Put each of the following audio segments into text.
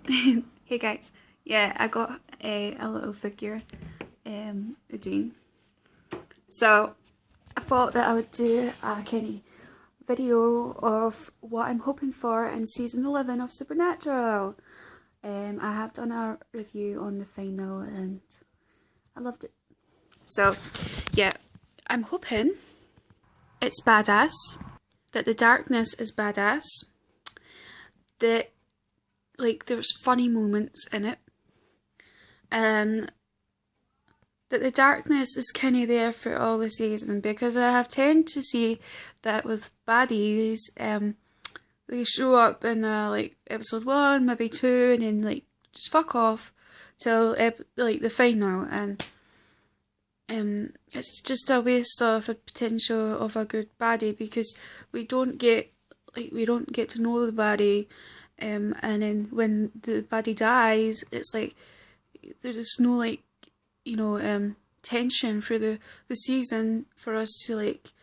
Hey guys, yeah, I got a little figure, a Dean. So I thought that I would do a kind of video of what I'm hoping for in season 11 of Supernatural. I have done a review on the final and I loved it. So yeah, I'm hoping it's badass, that the darkness is badass, that like there's funny moments in it, and that the darkness is kind of there for all the season, because I have tend to see that with baddies, they show up in like episode 1, maybe 2, and then like just fuck off till like the final, and it's just a waste of a potential of a good baddie, because we don't get to know the baddie, and then when the baddie dies, it's like there's no like tension for the season for us to like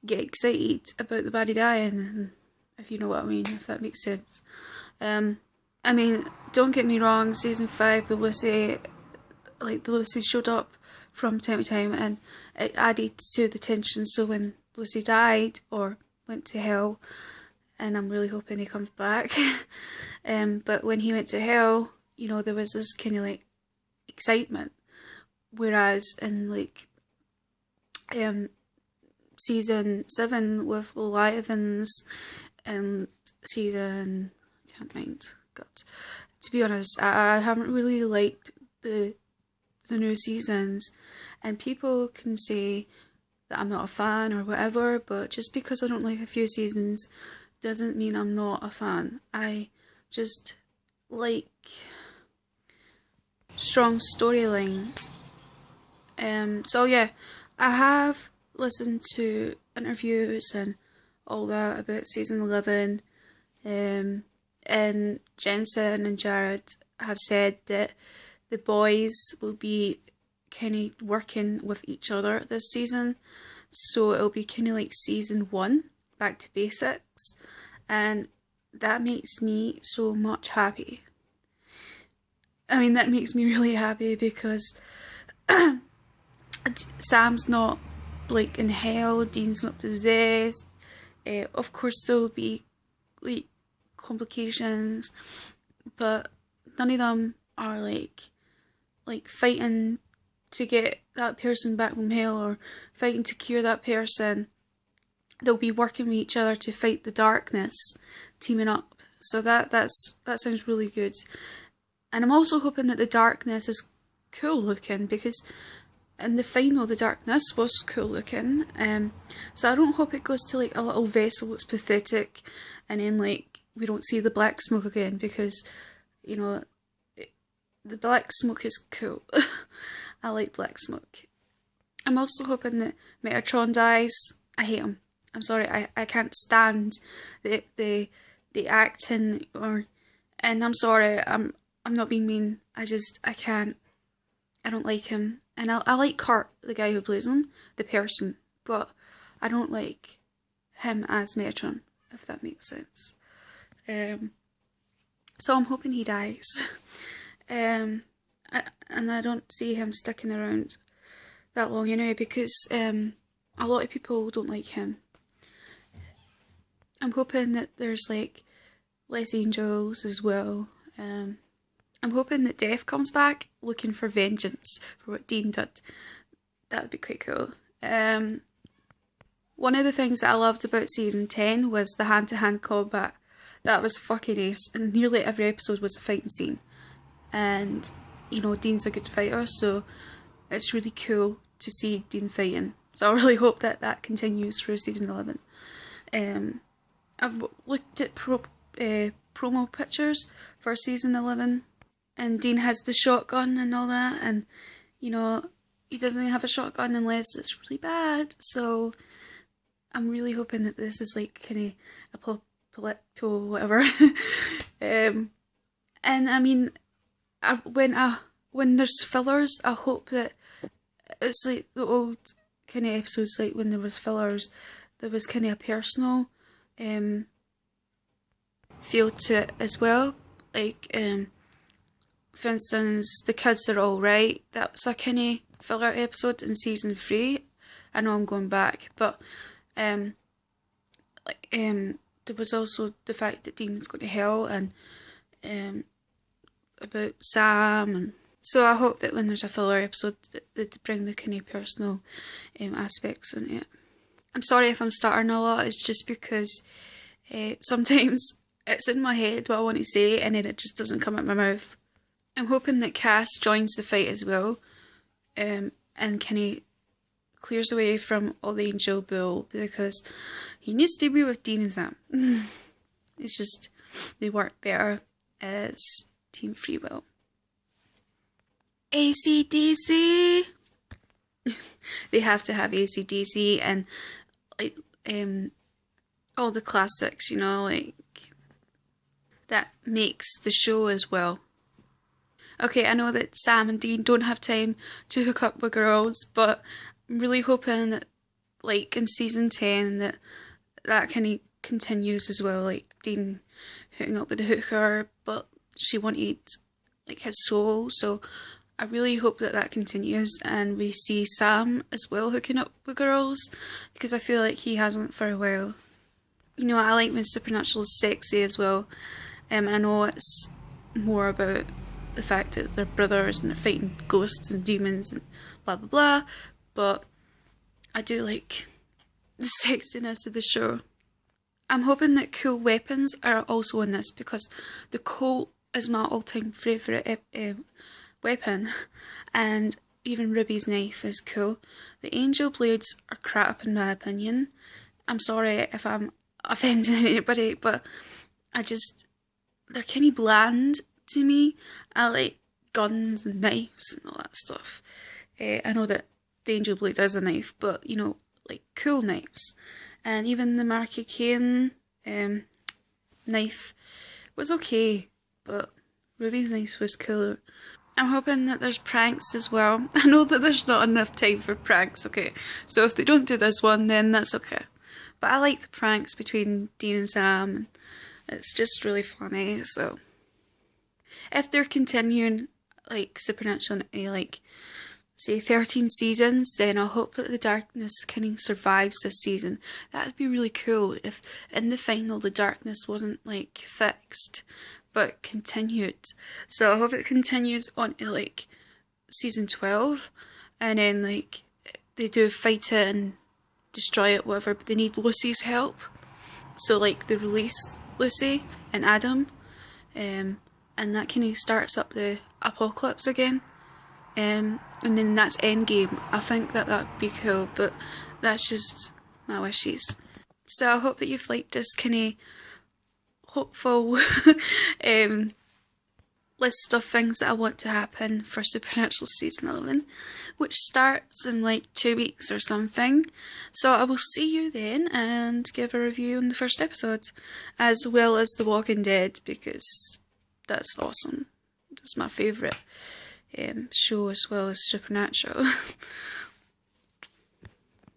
get excited about the baddie dying, if you know what I mean, if that makes sense. I mean, don't get me wrong, season 5 with Lucy, like the Lucy showed up from time to time and it added to the tension, so when Lucy died or went to hell, and I'm really hoping he comes back, but when he went to hell, there was this kind of like excitement. Whereas in like season 7 with Leviathan's and season, I can't mind, God, to be honest, I haven't really liked the new seasons, and people can say that I'm not a fan or whatever, but just because I don't like a few seasons doesn't mean I'm not a fan. I just like strong storylines. So yeah, I have listened to interviews and all that about season 11, and Jensen and Jared have said that the boys will be kind of working with each other this season, so it'll be kind of like season 1, back to basics, and that makes me so much happy. I mean, that makes me really happy because Sam's not like in hell, Dean's not possessed. Of course there will be like complications, but none of them are like fighting to get that person back from hell or fighting to cure that person. They'll be working with each other to fight the darkness, teaming up. So that sounds really good. And I'm also hoping that the darkness is cool looking, because in the final the darkness was cool looking. So I don't hope it goes to like a little vessel that's pathetic and then like we don't see the black smoke again, because the black smoke is cool. I like black smoke. I'm also hoping that Metatron dies. I hate him. I'm sorry, I can't stand the acting, and I'm sorry, I'm not being mean. I can't. I don't like him. And I like Kurt, the guy who plays him, the person, but I don't like him as Metatron, if that makes sense. So I'm hoping he dies. And I don't see him sticking around that long anyway, because a lot of people don't like him. I'm hoping that there's like less angels as well. I'm hoping that Death comes back looking for vengeance for what Dean did. That would be quite cool. One of the things that I loved about season 10 was the hand-to-hand combat. That was fucking ace, and nearly every episode was a fighting scene. And Dean's a good fighter, so it's really cool to see Dean fighting. So I really hope that that continues for season 11. I've looked at promo pictures for season 11, and Dean has the shotgun and all that, and he doesn't have a shotgun unless it's really bad, so I'm really hoping that this is like kind of a political whatever. And I mean, when there's fillers, I hope that it's like the old kind of episodes, like when there was fillers, there was kind of a personal feel to it as well. Like for instance, The Kids Are Alright, that was a kind of filler episode in season 3. I know I'm going back, but there was also the fact that Dean was going to hell, and about Sam, and so I hope that when there's a filler episode that they bring the kind of personal aspects in it. I'm sorry if I'm stuttering a lot, it's just because sometimes it's in my head what I want to say and then it just doesn't come out my mouth. I'm hoping that Cass joins the fight as well, and kind of clears away from all the Angel bull, because he needs to be with Dean and Sam. It's just, they work better as Team Free Will. AC/DC! They have to have AC/DC and like all the classics, you know, like that makes the show as well. Okay, I know that Sam and Dean don't have time to hook up with girls, but I'm really hoping that, like, in season 10 that kind of continues as well, like Dean hooking up with the hooker, but she wanted like his soul, so I really hope that continues and we see Sam as well hooking up with girls, because I feel like he hasn't for a while. You know, I like when Supernatural is sexy as well, and I know it's more about the fact that they're brothers and they're fighting ghosts and demons and blah blah blah, but I do like the sexiness of the show. I'm hoping that cool weapons are also in this, because the Colt is my all-time favourite weapon, and even Ruby's knife is cool. The Angel blades are crap in my opinion. I'm sorry if I'm offending anybody, but they're kind of bland to me. I like guns and knives and all that stuff. I know that the Angel blade is a knife, but you know, like cool knives. And even the Marky Kane knife was okay, but Ruby's knife was cooler. I'm hoping that there's pranks as well. I know that there's not enough time for pranks, okay? So if they don't do this one, then that's okay. But I like the pranks between Dean and Sam, and it's just really funny, so. If they're continuing, like, Supernatural, like, say 13 seasons, then I hope that the darkness kind of survives this season. That would be really cool if in the final the darkness wasn't, like, fixed, but continued. So I hope it continues on to, like, season 12, and then, like, they do fight it and destroy it, whatever, but they need Lucy's help. So, like, they release Lucy and Adam, and that kind of starts up the apocalypse again. And then that's Endgame. I think that would be cool, but that's just my wishes. So I hope that you've liked this kind of hopeful list of things that I want to happen for Supernatural Season 11, which starts in like 2 weeks or something. So I will see you then and give a review on the first episode, as well as The Walking Dead, because that's awesome. That's my favourite show as well as Supernatural.